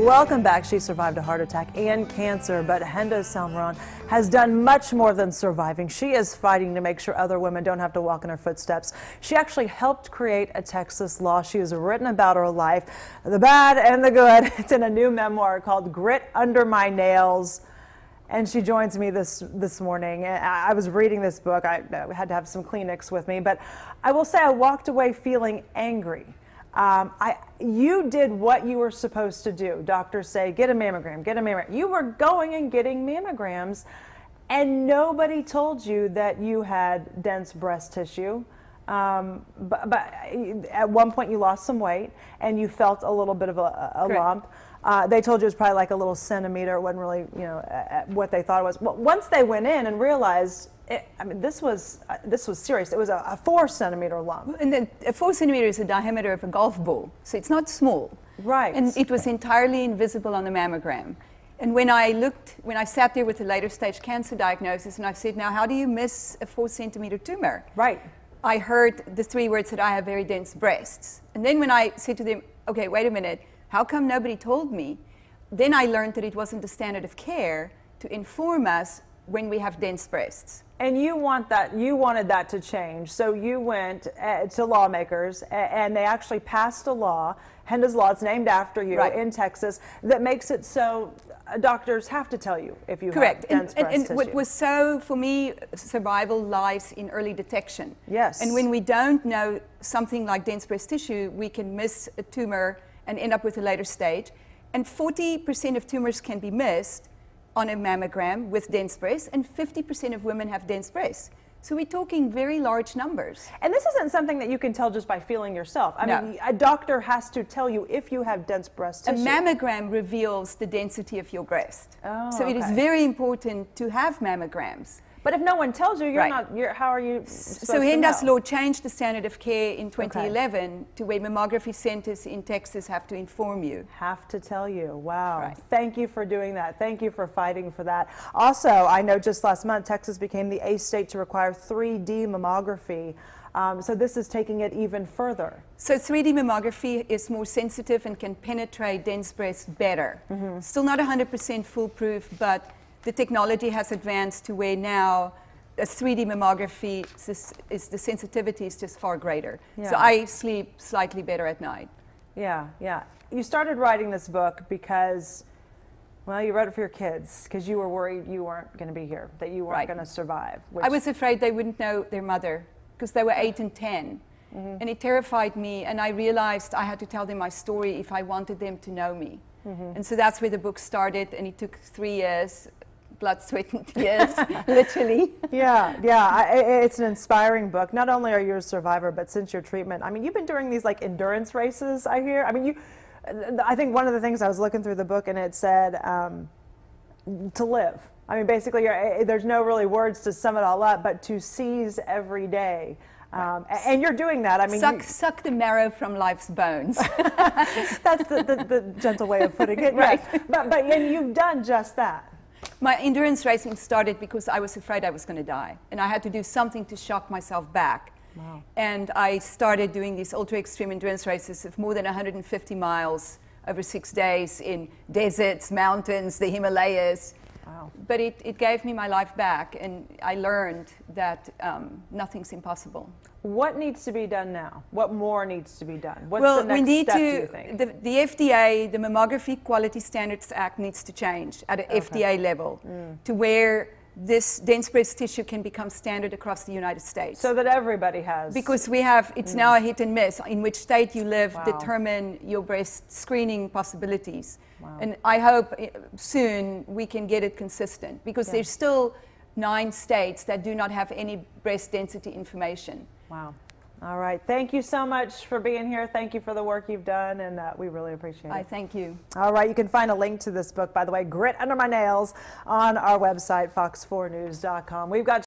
Welcome back. She survived a heart attack and cancer, but Henda Salmeron has done much more than surviving. She is fighting to make sure other women don't have to walk in her footsteps. She actually helped create a Texas law. She has written about her life, the bad and the good. It's in a new memoir called Grit Under My Nails. And she joins me this morning. I was reading this book. I had to have some Kleenex with me, but I will say I walked away feeling angry. You did what you were supposed to do. Doctors say, get a mammogram, get a mammogram. You were going and getting mammograms, and nobody told you that you had dense breast tissue. But at one point you lost some weight, and you felt a little bit of a lump. They told you it was probably like a little centimeter. It wasn't really, what they thought it was. Well, once they went in and realized, this was serious. It was a 4-centimeter lump. And then a 4 centimeter is the diameter of a golf ball, so it's not small. Right. And it was entirely invisible on the mammogram. And when I sat there with a later stage cancer diagnosis, and I said, now how do you miss a 4-centimeter tumor? Right. I heard the 3 words that I have very dense breasts. And then when I said to them, okay, wait a minute, how come nobody told me? Then I learned that it wasn't the standard of care to inform us when we have dense breasts. And you wanted that to change. So you went to lawmakers, and they actually passed a law, Henda's Law, it's named after you, right, in Texas, that makes it so doctors have to tell you if you have dense breast tissue. And what was so, for me, survival lies in early detection. Yes. And when we don't know something like dense breast tissue, we can miss a tumor and end up with a later stage. And 40% of tumors can be missed on a mammogram with dense breasts, and 50% of women have dense breasts. So we're talking very large numbers. And this isn't something that you can tell just by feeling yourself. I mean, a doctor has to tell you if you have dense breast tissue. A mammogram reveals the density of your breast. Oh, so it is very important to have mammograms. But if no one tells you, how are you supposed to know? So Henda's Law changed the standard of care in 2011 to where mammography centers in Texas have to inform you. Have to tell you. Wow. Right. Thank you for doing that. Thank you for fighting for that. Also, I know just last month, Texas became the 8th state to require 3D mammography. So this is taking it even further. So 3D mammography is more sensitive and can penetrate dense breasts better. Still not 100% foolproof, but the technology has advanced to where now a 3D mammography the sensitivity is just far greater. Yeah. So I sleep slightly better at night. Yeah, yeah. You started writing this book because, well, you wrote it for your kids because you were worried you weren't going to be here, that you weren't going to survive. I was afraid they wouldn't know their mother because they were 8 and 10. And it terrified me, and I realized I had to tell them my story if I wanted them to know me. And so that's where the book started, and it took 3 years. Blood, sweat, and tears, literally. Yeah, it's an inspiring book. Not only are you a survivor, but since your treatment, I mean, you've been doing these like endurance races, I hear. I mean, I think one of the things I was looking through the book, and it said to live. I mean, basically, there's no really words to sum it all up, but to seize every day. And you're doing that. I mean, suck the marrow from life's bones. That's the gentle way of putting it, right? Yes. And you've done just that. My endurance racing started because I was afraid I was going to die, and I had to do something to shock myself back. Wow. And I started doing these ultra-extreme endurance races of more than 150 miles over 6 days in deserts, mountains, the Himalayas. Wow. But it gave me my life back, and I learned that nothing's impossible. What needs to be done now? What more needs to be done? What's well, the next we need step, to, do you think? the FDA, the Mammography Quality Standards Act needs to change at an FDA level to where this dense breast tissue can become standard across the United States. So that everybody has. Because we have, it's now a hit and miss. In which state you live determine your breast screening possibilities. Wow. And I hope soon we can get it consistent, because there's still 9 states that do not have any breast density information. Wow. All right. Thank you so much for being here. Thank you for the work you've done, and we really appreciate it. I thank you. All right. You can find a link to this book, by the way, Grit Under My Nails, on our website, fox4news.com. We've got